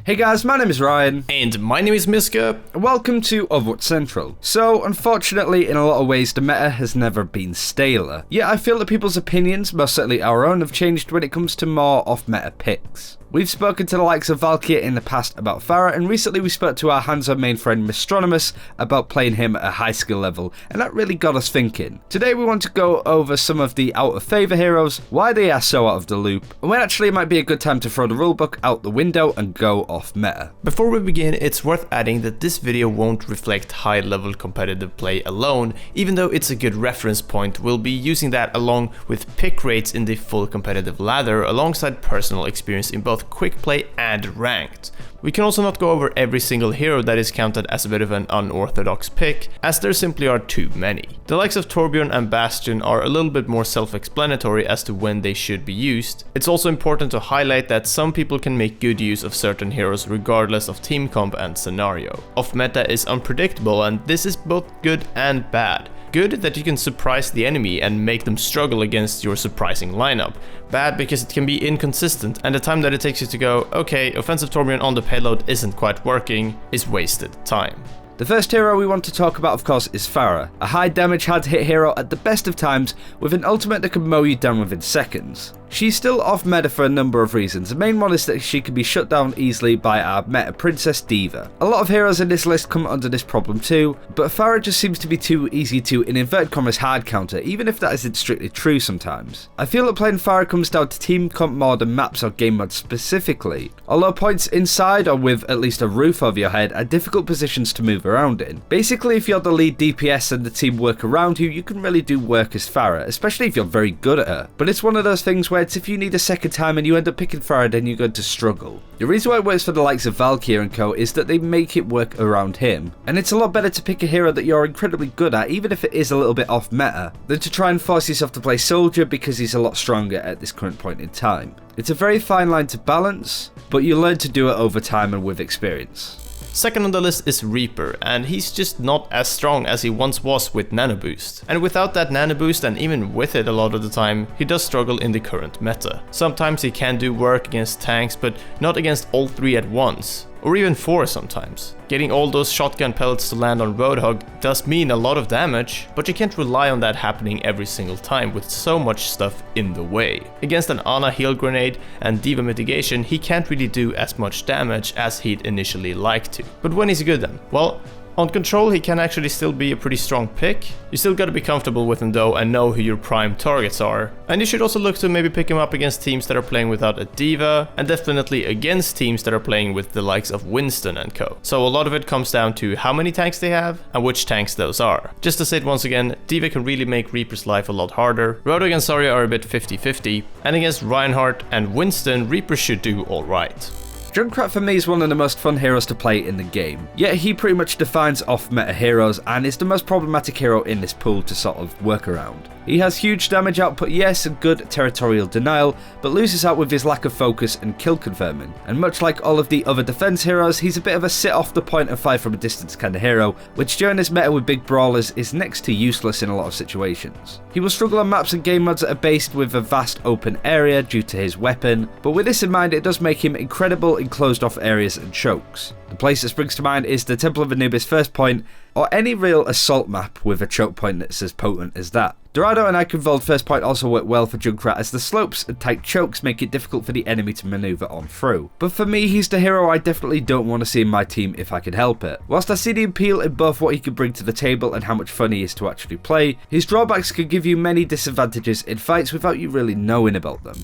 Hey guys, my name is Ryan. And my name is Miska. Welcome to Overwatch Central. So, unfortunately, in a lot of ways, the meta has never been staler. Yet I feel that people's opinions, most certainly our own, have changed when it comes to more off-meta picks. We've spoken to the likes of Valkyrie in the past about Farah, and recently we spoke to our Hanzo main friend Mistronomus about playing him at a high skill level, and that really got us thinking. Today we want to go over some of the out of favour heroes, why they are so out of the loop, and when actually it might be a good time to throw the rulebook out the window and go off meta. Before we begin, it's worth adding that this video won't reflect high level competitive play alone, even though it's a good reference point. We'll be using that along with pick rates in the full competitive ladder alongside personal experience in both quick play and ranked. We can also not go over every single hero that is counted as a bit of an unorthodox pick, as there simply are too many. The likes of Torbjorn and Bastion are a little bit more self-explanatory as to when they should be used. It's also important to highlight that some people can make good use of certain heroes regardless of team comp and scenario. Off-meta is unpredictable, and this is both good and bad. Good that you can surprise the enemy and make them struggle against your surprising lineup. Bad because it can be inconsistent, and the time that it takes you to go, okay, offensive Torbjorn on the payload isn't quite working, is wasted time. The first hero we want to talk about, of course, is Farah, a high damage hard to hit hero at the best of times with an ultimate that can mow you down within seconds. She's still off meta for a number of reasons. The main one is that she can be shut down easily by our meta princess D.Va. A lot of heroes in this list come under this problem too, but Farah just seems to be too easy to, in inverted commas, hard counter, even if that isn't strictly true sometimes. I feel that playing Farah comes down to team comp mod and maps or game mod specifically. Although points inside or with at least a roof over your head are difficult positions to move around in. Basically, if you're the lead DPS and the team work around you, you can really do work as Farah, especially if you're very good at her. But it's one of those things where if you need a second time and you end up picking Farah, then you're going to struggle. The reason why it works for the likes of Valkyrie and co is that they make it work around him, and it's a lot better to pick a hero that you're incredibly good at, even if it is a little bit off meta, than to try and force yourself to play Soldier because he's a lot stronger at this current point in time. It's a very fine line to balance, but you learn to do it over time and with experience. Second on the list is Reaper, and he's just not as strong as he once was with Nano Boost. And without that Nano Boost, and even with it a lot of the time, he does struggle in the current meta. Sometimes he can do work against tanks, but not against all three at once. Or even four sometimes. Getting all those shotgun pellets to land on Roadhog does mean a lot of damage, but you can't rely on that happening every single time with so much stuff in the way. Against an Ana heal grenade and D.Va mitigation, he can't really do as much damage as he'd initially like to. But when is he good then? Well, on control he can actually still be a pretty strong pick. You still gotta be comfortable with him though and know who your prime targets are. And you should also look to maybe pick him up against teams that are playing without a D.Va, and definitely against teams that are playing with the likes of Winston and co. So a lot of it comes down to how many tanks they have and which tanks those are. Just to say it once again, D.Va can really make Reaper's life a lot harder. Roadhog and Zarya are a bit 50-50, and against Reinhardt and Winston, Reaper should do alright. Junkrat for me is one of the most fun heroes to play in the game, yet he pretty much defines off-meta heroes and is the most problematic hero in this pool to sort of work around. He has huge damage output, yes, and good territorial denial, but loses out with his lack of focus and kill confirming. And much like all of the other defense heroes, he's a bit of a sit off the point and fight from a distance kind of hero, which during this meta with big brawlers is next to useless in a lot of situations. He will struggle on maps and game mods that are based with a vast open area due to his weapon, but with this in mind it does make him incredible in closed off areas and chokes. The place that springs to mind is the Temple of Anubis first point, or any real assault map with a choke point that's as potent as that. Dorado and Eichenwald first point also work well for Junkrat, as the slopes and tight chokes make it difficult for the enemy to maneuver on through. But for me, he's the hero I definitely don't want to see in my team if I can help it. Whilst I see the appeal in both what he can bring to the table and how much fun he is to actually play, his drawbacks can give you many disadvantages in fights without you really knowing about them.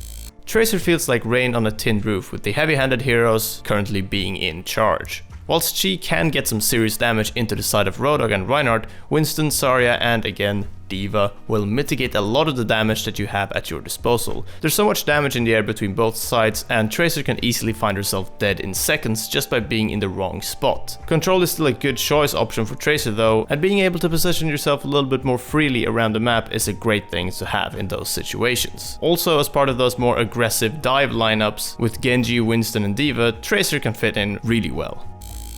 Tracer feels like rain on a tin roof, with the heavy-handed heroes currently being in charge. Whilst she can get some serious damage into the side of Roadhog and Reinhardt, Winston, Zarya and again D.Va will mitigate a lot of the damage that you have at your disposal. There's so much damage in the air between both sides, and Tracer can easily find herself dead in seconds just by being in the wrong spot. Control is still a good choice option for Tracer though, and being able to position yourself a little bit more freely around the map is a great thing to have in those situations. Also, as part of those more aggressive dive lineups with Genji, Winston and D.Va, Tracer can fit in really well.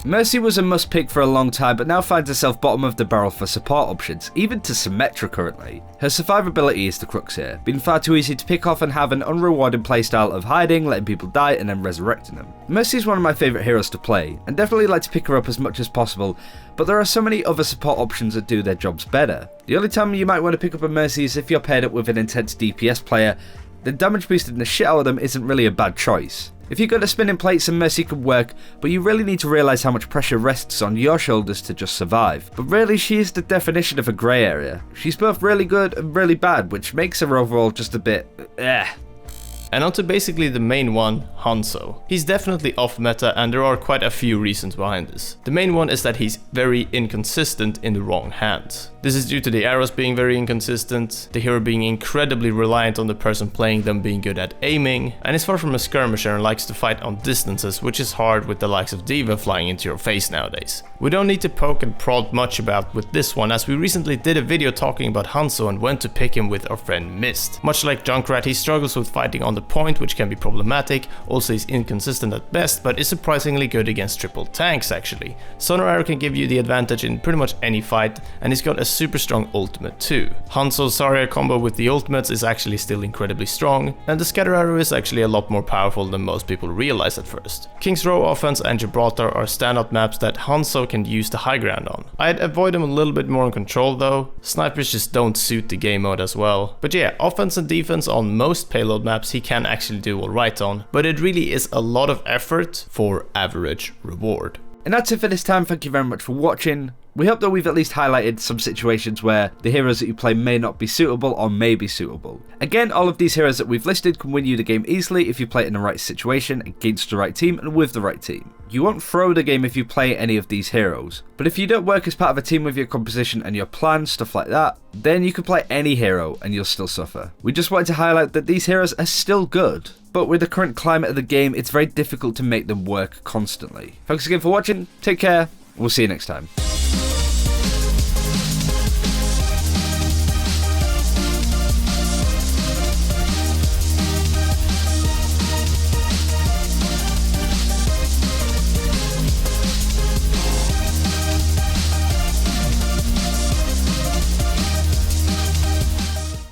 Mercy was a must pick for a long time, but now finds herself bottom of the barrel for support options, even to Symmetra currently. Her survivability is the crux here, being far too easy to pick off and have an unrewarded playstyle of hiding, letting people die and then resurrecting them. Mercy is one of my favourite heroes to play, and definitely like to pick her up as much as possible, but there are so many other support options that do their jobs better. The only time you might want to pick up a Mercy is if you're paired up with an intense DPS player, then damage boosting the shit out of them isn't really a bad choice. If you've got a spinning plates, then Mercy could work, but you really need to realise how much pressure rests on your shoulders to just survive. But really, she is the definition of a grey area. She's both really good and really bad, which makes her overall just a bit And on to basically the main one, Hanzo. He's definitely off meta and there are quite a few reasons behind this. The main one is that he's very inconsistent in the wrong hands. This is due to the arrows being very inconsistent, the hero being incredibly reliant on the person playing them being good at aiming, and he's far from a skirmisher and likes to fight on distances, which is hard with the likes of D.Va flying into your face nowadays. We don't need to poke and prod much about with this one, as we recently did a video talking about Hanzo and when to pick him with our friend Mist. Much like Junkrat, he struggles with fighting on the point, which can be problematic. Also, he's inconsistent at best, but is surprisingly good against triple tanks actually. Sonar Arrow can give you the advantage in pretty much any fight, and he's got a super strong ultimate too. Hanzo's Zarya combo with the ultimates is actually still incredibly strong, and the Scatter Arrow is actually a lot more powerful than most people realize at first. King's Row Offense and Gibraltar are standout maps that Hanzo can use the high ground on. I'd avoid him a little bit more in control though. Snipers just don't suit the game mode as well. But yeah, offense and defense on most payload maps he can actually do alright on, but it really is a lot of effort for average reward. And that's it for this time. Thank you very much for watching. We hope that we've at least highlighted some situations where the heroes that you play may not be suitable or may be suitable. Again, all of these heroes that we've listed can win you the game easily if you play it in the right situation, against the right team, and with the right team. You won't throw the game if you play any of these heroes, but if you don't work as part of a team with your composition and your plan, stuff like that, then you can play any hero and you'll still suffer. We just wanted to highlight that these heroes are still good, but with the current climate of the game, it's very difficult to make them work constantly. Thanks again for watching, take care, we'll see you next time.